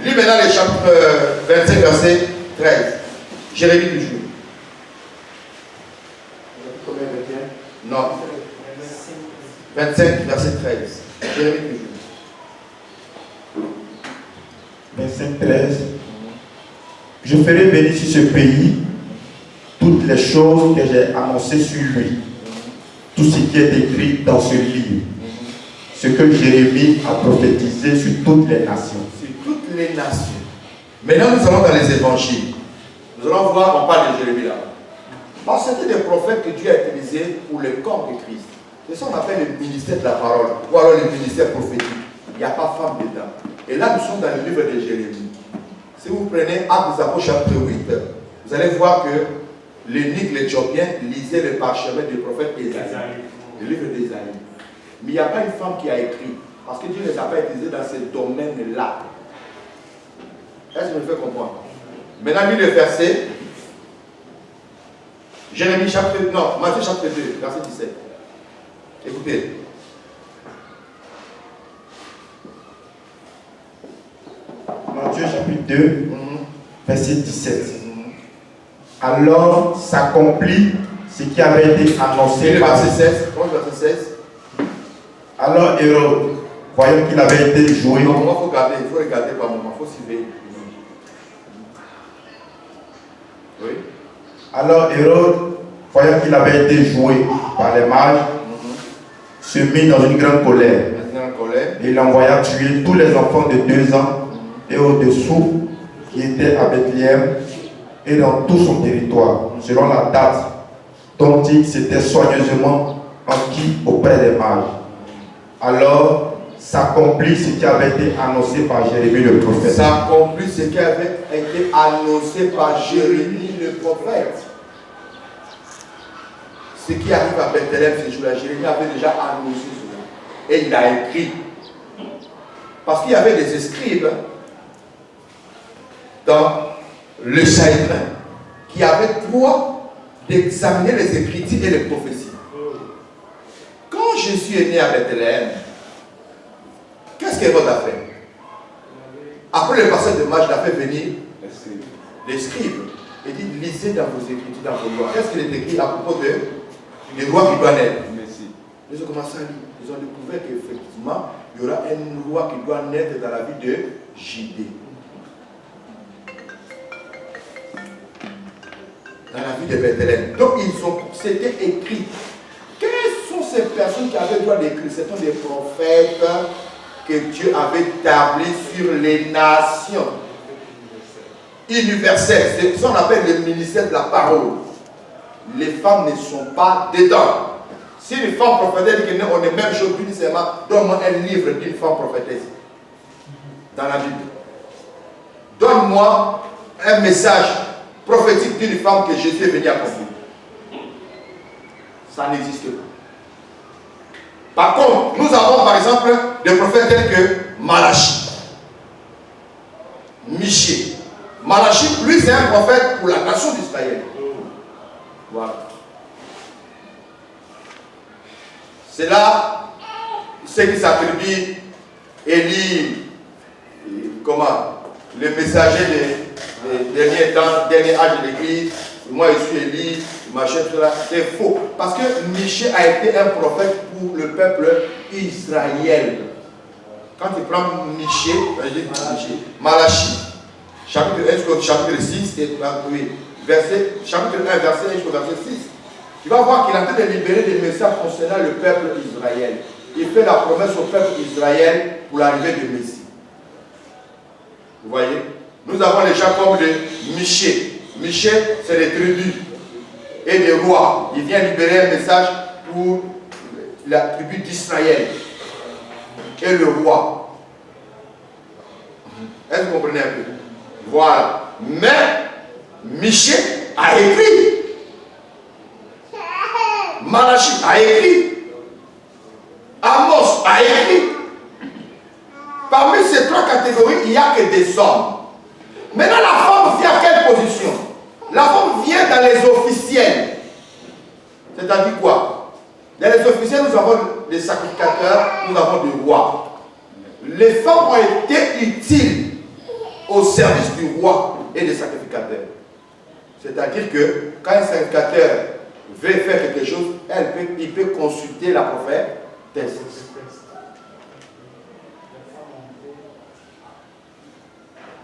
Lis maintenant le chapitre 25, verset 13. Jérémie toujours. Combien 21? Non. 25, verset 13. Jérémie toujours. 25, 13. Je ferai venir sur ce pays toutes les choses que j'ai annoncées sur lui, tout ce qui est écrit dans ce livre, ce que Jérémie a prophétisé sur toutes les nations. Sur toutes les nations. Maintenant, nous allons dans les évangiles. Nous allons voir, on parle de Jérémie là. Parce que c'était des prophètes que Dieu a utilisés pour le corps de Christ. C'est ça qu'on appelle le ministère de la parole, ou alors le ministère prophétique. Il n'y a pas femme dedans. Et là, nous sommes dans le livre de Jérémie. Si vous prenez Actes des Apôtres chapitre 8, vous allez voir que l'eunuque, l'Éthiopien, lisait le parchemin du prophète Ésaïe, le livre d'Ésaïe. Mais il n'y a pas une femme qui a écrit, parce que Dieu ne les a pas utilisés dans ce domaine-là. Est-ce que vous me faites comprendre? Maintenant, lis le verset. Jérémie chapitre, non, Matthieu chapitre 2, verset 17. Écoutez. Matthieu chapitre 2, verset 17. Alors s'accomplit ce qui avait été annoncé Le par... verset 16. Comment le verset 16? Alors Hérode, voyant qu'il avait été joué... Non, il faut regarder par moment, il faut suivre. Oui. Alors Hérode, voyant qu'il avait été joué par les mages, se mit dans une grande colère. Et il envoya tuer tous les enfants de 2 ans et au-dessous qui étaient à Bethléem et dans tout son territoire, selon la date dont il s'était soigneusement enquis auprès des mages. Alors s'accomplit ce qui avait été annoncé par Jérémie le prophète. S'accomplit ce qui avait été annoncé par Jérémie le prophète. Ce qui arrive à Bethléem ce jour-là, Jérémie avait déjà annoncé cela. Et il a écrit. Parce qu'il y avait des scribes dans le Saïdrin qui avaient droit d'examiner les écritures et les prophéties. Quand Jésus est né à Bethléem, qu'est-ce qu'Hérode a fait? Après le passage de mage, il a fait venir les scribes. Il dit, lisez dans vos écritures, dans vos lois. Qu'est-ce qu'il est écrit à propos des lois qui doivent naître? Ils ont commencé à lire. Ils ont découvert qu'effectivement, il y aura une loi qui doit naître dans la vie de Judée. Dans la vie de Bethléem. Donc, c'était écrit. Quelles sont ces personnes qui avaient le droit d'écrire? Ce sont des prophètes que Dieu avait établis sur les nations. Universel. C'est ça qu'on appelle le ministère de la parole. Les femmes ne sont pas dedans. Si une femme prophétesse dit qu'on est même chose, puis seulement, donne-moi un livre d'une femme prophétesse dans la Bible. Donne-moi un message prophétique d'une femme que Jésus est venu accomplir. Ça n'existe pas. Par contre, nous avons par exemple des prophètes tels que Malachie, Michée. Malachie, lui, c'est un prophète pour la nation d'Israël. Voilà. C'est là ce qui s'attribue Élie, comment, le messager des derniers temps, dernier âge de l'Église. Moi, je suis Élie, machin, tout là. C'est faux. Parce que Michée a été un prophète pour le peuple Israël. Quand tu prends Michée, Malachie, chapitre 1 jusqu'au chapitre 6, et chapitre 1, verset 1 jusqu'au verset 6, tu vas voir qu'il est en train de libérer des messages concernant le peuple d'Israël. Il fait la promesse au peuple d'Israël pour l'arrivée du Messie. Vous voyez? Nous avons les gens comme de Michée. Michée, c'est les tribus et les rois. Il vient libérer un message pour la tribu d'Israël et le roi. Est-ce que vous comprenez un peu? Voilà. Mais Michée a écrit. Malachie a écrit. Amos a écrit. Parmi ces 3 catégories, il n'y a que des hommes. Maintenant, la femme vient à quelle position? La femme vient dans les officiels. C'est-à-dire quoi? Dans les officiels, nous avons des sacrificateurs, nous avons des rois. Les femmes ont été utiles au service du roi et des sacrificateurs. C'est-à-dire que quand un sacrificateur veut faire quelque chose, il peut consulter la prophétesse.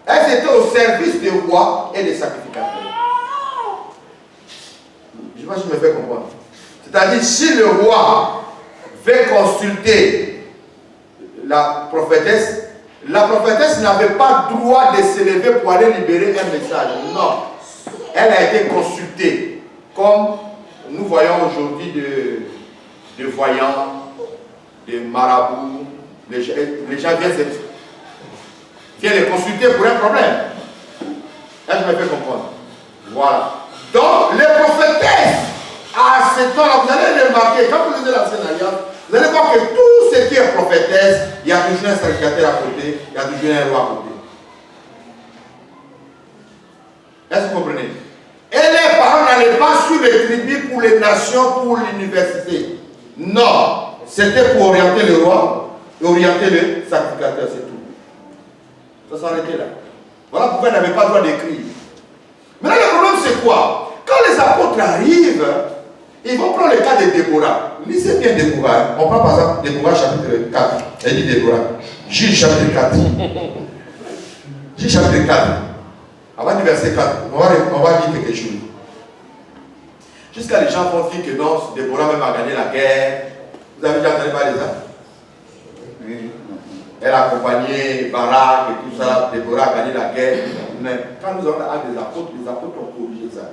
Elle était au service du roi et des sacrificateurs. Je ne sais pas si je me fais comprendre. C'est-à-dire, si le roi veut consulter la prophétesse n'avait pas droit de se lever pour aller libérer un message. Non. Elle a été consultée. Comme nous voyons aujourd'hui de voyants, de marabouts. Les gens viennent les consulter pour un problème. Là, je me fais comprendre. Voilà. Donc, les prophétesses, à ce temps-là, vous allez remarquer, quand vous lisez l'Ancienne Alliance, vous allez voir que tout ce qui est prophétesse, il y a toujours un sacrificateur à côté, il y a toujours un roi à côté. Est-ce que vous comprenez? Et les parents n'allaient pas sur les tribus pour les nations, pour l'université. Non, c'était pour orienter le roi et orienter le sacrificateur, c'est tout. Ça s'arrêtait là. Voilà pourquoi ils n'avaient pas le droit d'écrire. Maintenant, le problème, c'est quoi? Quand les apôtres arrivent, ils vont prendre le cas de Déborah. Lisez bien Déborah. Hein. On prend par exemple Déborah chapitre 4. Elle dit Déborah. Juge chapitre 4. Juge chapitre 4. Avant du verset 4, on va dire quelque chose. Jusqu'à les gens vont dire que non, Déborah même a gagné la guerre. Vous avez déjà entendu parler de ça? Oui. Elle a accompagné Barak et tout ça. Déborah a gagné la guerre. Mais quand nous avons l'acte des apôtres, les apôtres ont corrigé ça.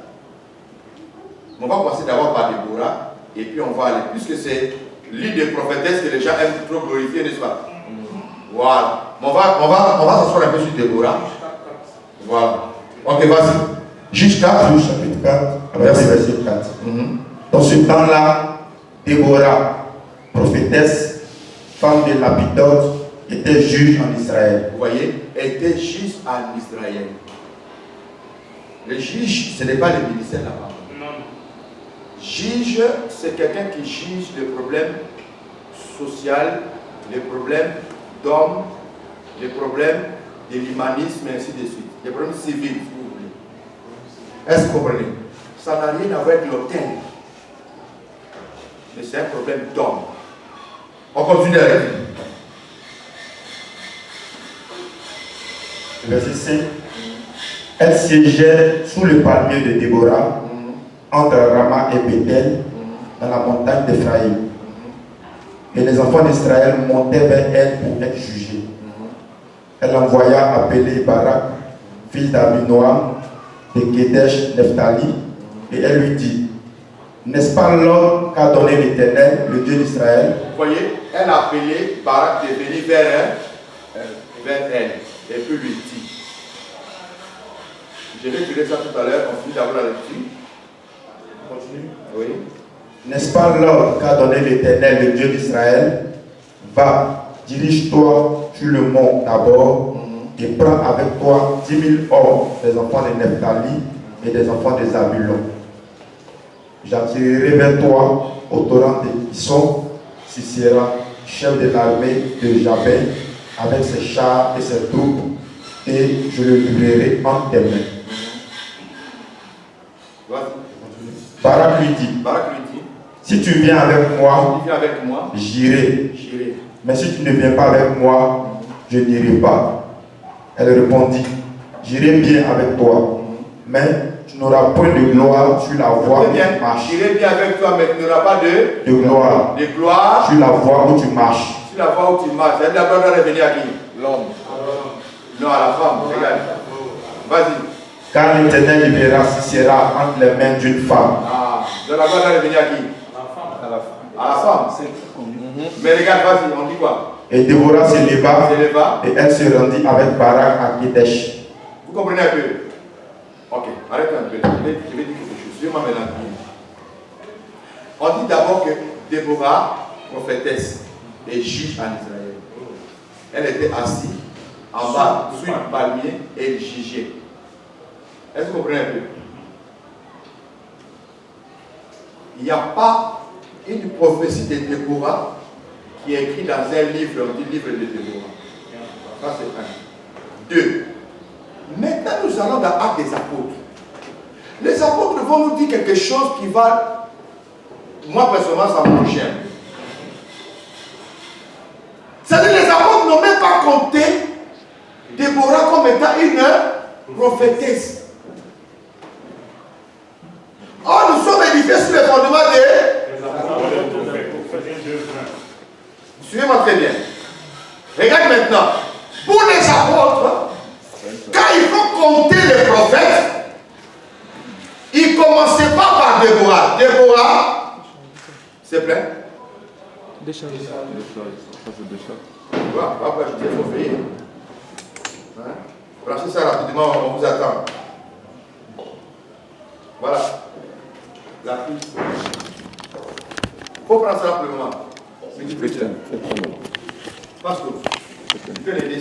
On va commencer d'abord par Déborah, et puis on va aller, puisque c'est l'île des prophétesses que les gens aiment trop glorifier, n'est-ce pas? Voilà. On va s'asseoir un peu sur Déborah. Voilà. Ok, vas-y. Juge 4, chapitre 4, verset 4. Dans ce temps-là, Déborah, prophétesse, femme de Lapidote, était juge en Israël. Vous voyez, était juge en Israël. Le juge, ce n'est pas le ministère là-bas. Juge, c'est quelqu'un qui juge les problèmes sociaux, les problèmes d'hommes, les problèmes de l'humanisme et ainsi de suite. Les problèmes civils, si vous voulez. Est-ce que vous comprenez? Ça n'a rien à voir avec l'autel. Mais c'est un problème d'homme. On continue avec lui. Verset 5. Elle siégeait sous le palmier de Déborah, entre Rama et Bethel, dans la montagne d'Éphraïm. Et les enfants d'Israël montaient vers elle pour être jugés. Elle envoya appeler Barak, fils d'Abinoam, de Kedesh Nephtali, et elle lui dit: n'est-ce pas l'homme qu'a donné l'Éternel, le Dieu d'Israël? Vous voyez, elle a appelé Barak de venir vers elle, et puis lui dit. Je vais tirer ça tout à l'heure, on finit d'abord la lecture. Continue. Oui. N'est-ce pas l'homme qu'a donné l'Éternel, le Dieu d'Israël? Va, dirige-toi sur le mont d'abord et prends avec toi 10 000 hommes des enfants de Nephtali et des enfants de Zabulon. J'attirerai vers toi au torrent de Kison, Sisera, chef de l'armée de Jabin, avec ses chars et ses troupes, et je le livrerai en tes mains. Barak lui dit: si tu viens avec moi, j'irai. Mais si tu ne viens pas avec moi, je n'irai pas. Elle répondit: j'irai bien avec toi, mais tu n'auras point de gloire sur la voie où tu marches. J'irai bien avec toi, mais tu n'auras pas de gloire. De gloire sur la voie où tu marches. Sur la voie où tu marches. Elle d'abord revenir à qui? L'homme. Non, à la femme. Regarde. Vas-y. Car l'Éternel libérera Sisera entre les mains d'une femme. Ah, de la gloire doit revenir à qui? À la femme. Mais regarde, vas-y, on dit quoi? Et Déborah se leva et elle se rendit avec Barak à Kedesh. Vous comprenez un peu? Ok, arrête un peu. Je vais dire quelque chose. Suivez-moi maintenant. On dit d'abord que Déborah, prophétesse, est juge en Israël. Elle était assise en bas, sous un palmier, et elle jugeait. Est-ce que vous comprenez un peu? Il n'y a pas une prophétie de Déborah qui est écrite dans un livre, on dit livre de Déborah. Ça c'est un. Deux, nous allons dans l'acte des apôtres, les apôtres vont nous dire quelque chose qui va, moi personnellement, ça me gêne. C'est-à-dire les apôtres n'ont même pas compté Déborah comme étant une prophétesse. Or, nous sommes édifiés sur les fondements des apôtres. Suivez-moi très bien. Regarde maintenant. Pour les apôtres, quand il faut compter les prophètes, ils ne commençaient pas par Déborah. Déborah, s'il te plaît. Des choses. Tu vois, après je dis, il faut veiller. Hein? Branchez ça rapidement, on vous attend. Voilà. La piste. Il faut prendre ça pour le moment. Parce que tu peux l'aider.